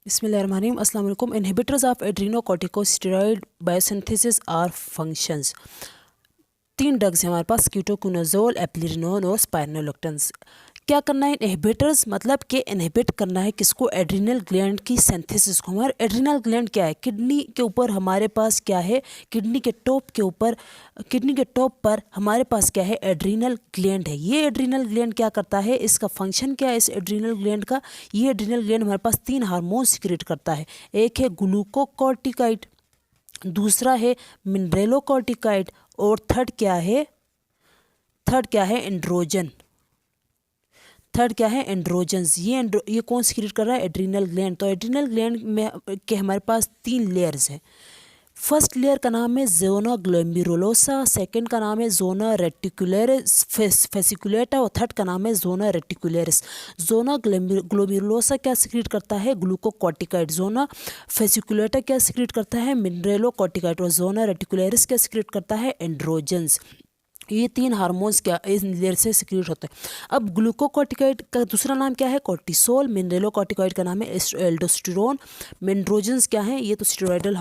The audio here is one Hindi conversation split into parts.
बिस्मिल्लाहिर्रहमानिर्रहीम। अस्सलाम वालेकुम। Inhibitors of adrenocorticosteroid biosynthesis are functions. 3 drugs हैं हमारे पास, कीटोकुनाजोल, एप्लिरिनोन और स्पाइरोलेक्टेंस। क्या करना है इनहिबिटर्स, मतलब कि इनहिबिट करना है किसको? एड्रीनल ग्लैंड की सिंथेसिस को। हमारे एड्रीनल ग्लैंड क्या है? किडनी के ऊपर हमारे पास क्या है? किडनी के टॉप के ऊपर, किडनी के टॉप पर हमारे पास क्या है? एड्रीनल ग्लैंड है। ये एड्रीनल ग्लैंड क्या करता है? इसका फंक्शन क्या है इस एड्रीनल ग्लैंड का? ये एड्रीनल ग्लैंड हमारे पास 3 हार्मोन सिक्रेट करता है। एक है ग्लूकोकॉर्टिकाइड, दूसरा है मिनरेलोकॉर्टिकाइड और थर्ड क्या है? एंड्रोजन। थर्ड क्या है? एंड्रोजन्स। ये कौन सिक्रेट कर रहा है? Adrenal gland. तो एड्रीनल ग्लैंड में के हमारे पास 3 लेयर्स हैं। फर्स्ट लेयर का नाम है जोना ग्लोमेरुलोसा, सेकंड का नाम है जोना रेटिकुलरिस फेसिकुलेटा और थर्ड का नाम है जोना रेटिकुलरिस। जोना ग्लोमेरुलोसा क्या सिक्रेट करता है? ग्लूकोकॉर्टिकाइड। जोना फेसिकुलेटा क्या सिक्रेट करता है? मिनरेलोकॉर्टिकाइड। और जोना रेटिकुलरिस क्या सिक्रेट करता है? एंड्रोजन्स। ये 3 हार्मोन्स क्या इस लेयर से सिक्रेट होते हैं। अब ग्लूकोकॉर्टिकाइड का दूसरा नाम क्या है? कोर्टिसोल। मिनरेलोकॉर्टिकाइड का नाम है एल्डोस्टेरोन। मेंड्रोजन्स क्या है? ये तो स्टेरॉयडल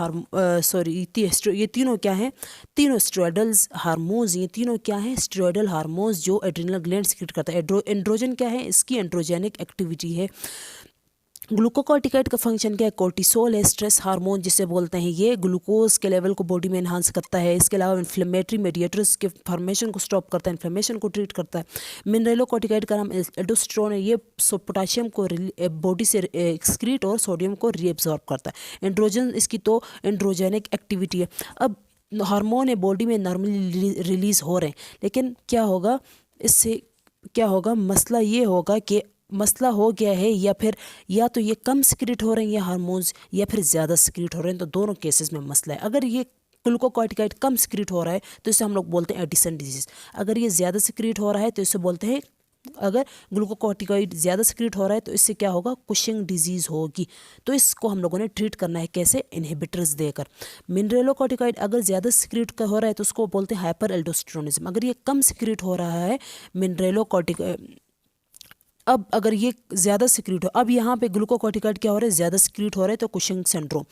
ये तीनों क्या हैं? तीनों स्टेरॉयडल हार्मोन्स। ये तीनों क्या हैं? स्टेरॉयडल हार्मोन्स जो एड्रिनल ग्लैंड सिक्रेट करता है। एंड्रोजन क्या है? इसकी एंड्रोजेनिक एक्टिविटी है। ग्लूकोकॉर्टिकाइड का फंक्शन क्या है? कोर्टिसोल है, स्ट्रेस हार्मोन जिसे बोलते हैं। ये ग्लूकोज के लेवल को बॉडी में इन्हांस करता है। इसके अलावा इन्फ्लेमेटरी मेडिएटर्स के फॉर्मेशन को स्टॉप करता है, इन्फ्लेमेशन को ट्रीट करता है। मिनरेलोकॉर्टिकाइड का नाम एल्डोस्टेरोन है। ये पोटाशियम को बॉडी से एक्सक्रीट और सोडियम को रीअब्सॉर्ब करता है। एंड्रोजन इसकी तो एंड्रोजेनिक एक्टिविटी है। अब हार्मोन है बॉडी में नॉर्मली रिलीज हो रहे हैं, लेकिन क्या होगा इससे? क्या होगा? मसला हो गया है या तो ये कम सिक्रेट हो रहे हैं ये हार्मोन्स, या फिर ज़्यादा सिक्रेट हो रहे हैं। तो दोनों केसेस में मसला है। अगर ये ग्लूकोकॉर्टिकाइड कम सिक्रेट हो रहा है तो इसे हम लोग बोलते हैं एडिसन डिजीज। अगर ये ज़्यादा सिक्रेट हो रहा है तो इसे बोलते हैं, अगर ग्लूकोकॉर्टिकाइड ज़्यादा सिक्रेट हो रहा है तो इससे क्या होगा? कुशिंग डिजीज़ होगी। तो इसको हम लोगों ने ट्रीट करना है कैसे? इनहिबिटर्स देकर। मिनरेलोकॉर्टिकाइड अगर ज़्यादा सिक्रेट हो रहा है तो उसको बोलते हैं हाइपर एल्डोस्टेरोनिज्म। अगर ये कम सिक्रेट हो रहा है मिनरेलोकॉर्टिकाइड, अब अगर ये ज़्यादा सिक्रीट हो, अब यहाँ पे ग्लूकोकॉर्टिकाइड क्या हो रहा है? ज़्यादा सिक्रीट हो रहा है तो कुशिंग सिंड्रोम।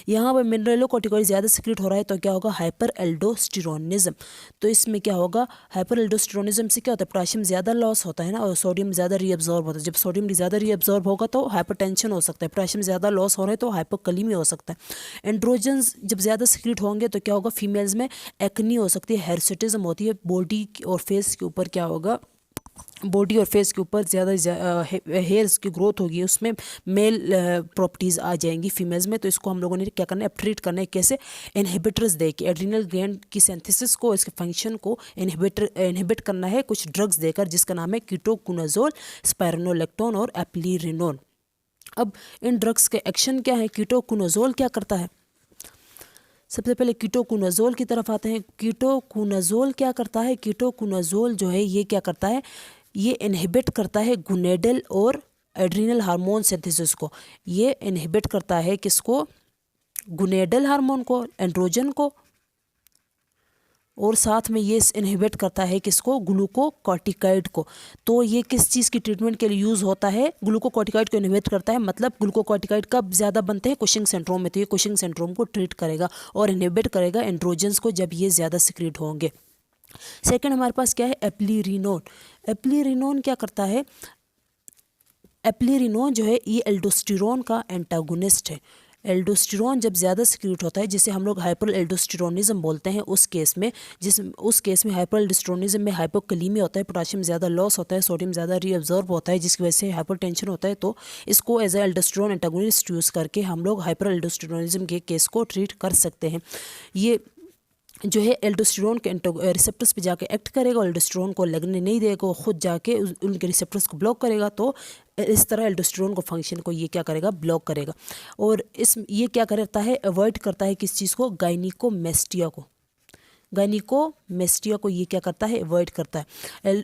यहाँ पे मिनरेलोकॉर्टिकाइड ज़्यादा सिक्रीट हो रहा है तो क्या होगा? Hyper aldosteronism. तो इसमें क्या होगा? हाइपर एल्डोस्टेरोनिज्म से क्या होता है? पोटेशियम ज़्यादा लॉस होता है ना, और सोडियम ज़्यादा रीअब्जॉर्ब होता है। जब सोडियम ज़्यादा रीअब्जॉर्ब होगा तो हाइपरटेंशन हो सकता है। पोटेशियम ज़्यादा लॉस हो रहा है तो हाइपोकलीमिया हो सकता है। एंड्रोजन्स जब ज़्यादा सिक्रीट होंगे तो क्या होगा? फीमेल्स में एक्नी हो सकती है, हेयरसिटिज्म होती है। बॉडी और फेस के ऊपर क्या होगा? बॉडी और फेस के ऊपर ज़्यादा हेयर्स की ग्रोथ होगी, उसमें मेल प्रॉपर्टीज़ आ जाएंगी फीमेल्स में। तो इसको हम लोगों ने क्या करना है? ट्रीट करना है कैसे? इनहिबिटर्स दे के एड्रिनल ग्लैंड की सिंथेसिस को, इसके फंक्शन को इनहिबिट करना है कुछ ड्रग्स देकर, जिसका नाम है कीटोकुनाजोल, स्पाइरोलेक्टोन और एप्लिरिनोन। अब इन ड्रग्स के एक्शन क्या है? कीटोकुनाजोल क्या करता है? सबसे पहले कीटोकुनाजोल की तरफ आते हैं। कीटोकुनाजोल क्या करता है? कीटोकुनाजोल जो है ये क्या करता है? ये इनहिबिट करता है गुनेडल और एड्रिनल हार्मोन सिंथेसिस को। ये इनहिबिट करता है किसको? गुनेडल हार्मोन को, एंड्रोजन को, और साथ में ये इनहिबिट करता है किसको? ग्लूकोकॉर्टिकाइड को। तो ये किस चीज़ की ट्रीटमेंट के लिए यूज़ होता है? ग्लूकोकॉर्टिकाइड को इनहिबिट करता है। मतलब ग्लूकोकॉर्टिकाइड कब ज़्यादा बनते हैं? कुशिंग सिंड्रोम में। तो ये कुशिंग सिंड्रोम को ट्रीट करेगा और इनहिबिट करेगा एंड्रोजन्स को जब ये ज़्यादा सिक्रेट होंगे। सेकेंड हमारे पास क्या है? एप्लिरिनोन। एप्लिरिनोन क्या करता है? एप्लिरिनोन जो है ये एल्डोस्टेरोन का एंटागोनिस्ट है। एल्डोस्टेरोन जब ज़्यादा सिक्रेट होता है, जिसे हम लोग हाइपर एल्डोस्टेरोनिज्म बोलते हैं, उस केस में हाइपर एल्डोस्टेरोनिज्म में हाइपोकलीमिया होता है, पोटेशियम ज़्यादा लॉस होता है, सोडियम ज़्यादा रीअब्जॉर्ब होता है, जिसकी वजह से हाइपरटेंशन होता है। तो इसको as a aldosterone antagonist use करके हम लोग हाइपर एल्डोस्टेरोनिज्म के केस को ट्रीट कर सकते हैं। ये जो है एल्डोस्टेरोन के रिसेप्टर्स पे जाके एक्ट करेगा और एल्डोस्टेरोन को लगने नहीं देगा, वो खुद जाके उनके रिसेप्टर्स को ब्लॉक करेगा। तो इस तरह एल्डोस्टेरोन को फंक्शन को ये क्या करेगा? ब्लॉक करेगा। और ये क्या करता है? अवॉइड करता है किस चीज़ को? गायनिकोमेस्टिया को ये क्या करता है? अवॉइड करता है।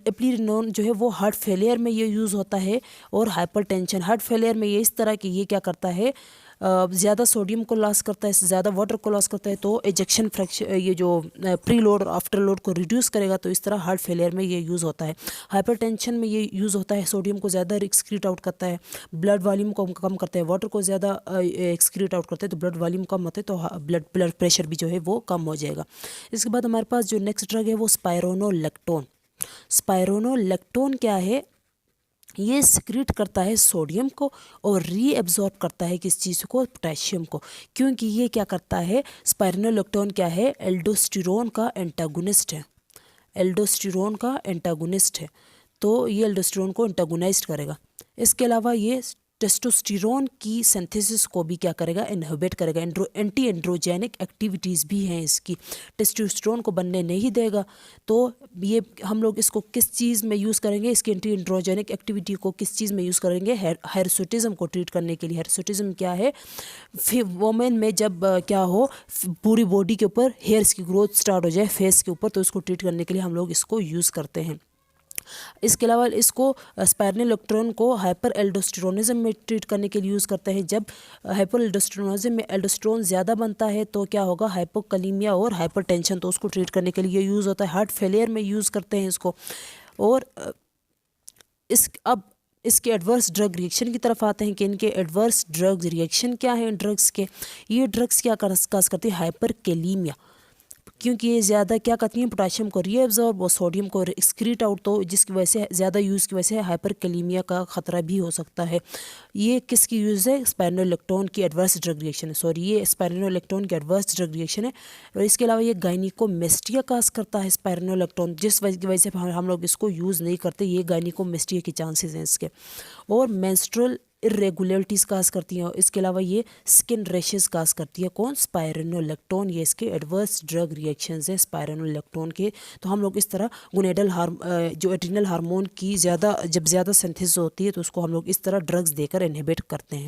एप्लिरिनोन जो है वो हार्ट फेलियर में ये यूज़ होता है, और हाइपरटेंशन। हार्ट फेलियर में ये इस तरह की ये क्या करता है? ज़्यादा सोडियम को लॉस करता है, ज़्यादा वाटर को लॉस करता है, तो एजेक्शन फ्रैक्शन ये जो प्री लोड और आफ्टर लोड को रिड्यूस करेगा। तो इस तरह हार्ट फेलियर में ये यूज़ होता है। हाइपरटेंशन में ये यूज़ होता है, सोडियम को ज़्यादा एक्सक्रीट आउट करता है, ब्लड वॉल्यूम को कम करता है, वाटर को ज़्यादा एक्सक्रीट आउट करता है, तो ब्लड वॉल्यूम कम होता है, तो ब्लड प्रेशर भी जो है वो कम हो जाएगा। इसके बाद हमारे पास जो नेक्स्ट ड्रग है वो स्पाइरोनोलेक्टोन। स्पाइरोनोलेक्टोन क्या है? ये सिक्रीट करता है सोडियम को और रीएब्जॉर्ब करता है किस चीज़ को? पोटेशियम को। क्योंकि ये क्या करता है? स्पाइरोनोलेक्टोन क्या है? एल्डोस्टेरोन का एंटागोनिस्ट है। एल्डोस्टेरोन का एंटागोनिस्ट है, तो ये एल्डोस्टेरोन को एंटागोनाइज करेगा। इसके अलावा ये टेस्टोस्टेरोन की सिंथेसिस को भी क्या करेगा? इनहिबिट करेगा। एंटी एंड्रोजेनिक एक्टिविटीज़ भी हैं इसकी, टेस्टोस्टेरोन को बनने नहीं देगा। तो ये हम लोग इसको किस चीज़ में यूज़ करेंगे? इसकी एंटी एंड्रोजेनिक एक्टिविटी को किस चीज़ में यूज़ करेंगे? हायरसुटिज्म को ट्रीट करने के लिए। हायरसुटिज्म क्या है? फिर वोमेन में जब क्या हो, पूरी बॉडी के ऊपर हेयर्स की ग्रोथ स्टार्ट हो जाए फेस के ऊपर, तो इसको ट्रीट करने के लिए हम लोग इसको यूज़ करते हैं। इसके अलावा इसको स्पाइरोनोलेक्टोन को हाइपर एल्डोस्टेरोनिज्म में ट्रीट करने के लिए यूज़ करते हैं। जब हाइपर एल्डोस्टेरोनिज्म में एल्डोस्टेरोन ज़्यादा बनता है तो क्या होगा? हाइपोकलीमिया और हाइपरटेंशन, तो उसको ट्रीट करने के लिए यूज़ होता है। हार्ट फेलियर में यूज़ करते हैं इसको। और अब इसके एडवर्स ड्रग रिएक्शन की तरफ आते हैं कि इनके एडवर्स ड्रग रिएक्शन क्या है इन ड्रग्स के। ये ड्रग्स क्या काज करती है? हाइपरकैलीमिया, क्योंकि ये ज़्यादा क्या करती हैं? पोटेशियम को रीअब्जॉर्ब और सोडियम को एक्सक्रीट आउट, तो जिसकी वजह से ज़्यादा यूज़ की वजह से हाइपरकैलीमिया का ख़तरा भी हो सकता है। ये किसकी यूज़ है? स्पाइरोनोलेक्टोन की एडवर्स ड्रग रिएक्शन है। सॉरी, ये स्पाइरोनोलेक्टोन की एडवर्स ड्रग रिएक्शन है। और इसके अलावा ये गायनिकोमेस्टिया काज करता है स्पाइरोनोलेक्टोन, जिस वजह से हम लोग इसको यूज़ नहीं करते। ये गायनिकोमेस्टिया के चांसेस हैं इसके। और मेंस्ट्रुअल इरेगुलरिटीज़ काज करती हैं। इसके अलावा ये स्किन रैशेस काज करती है। कौन? स्पाइरोनोलेक्टोन। ये इसके एडवर्स ड्रग रिएक्शंस हैं स्पाइरोनोलेक्टोन के। तो हम लोग इस तरह गोनेडल जो एड्रिनल हार्मोन की जब ज़्यादा सिंथेसिस होती है तो उसको हम लोग इस तरह ड्रग्स देकर इनहिबिट करते हैं।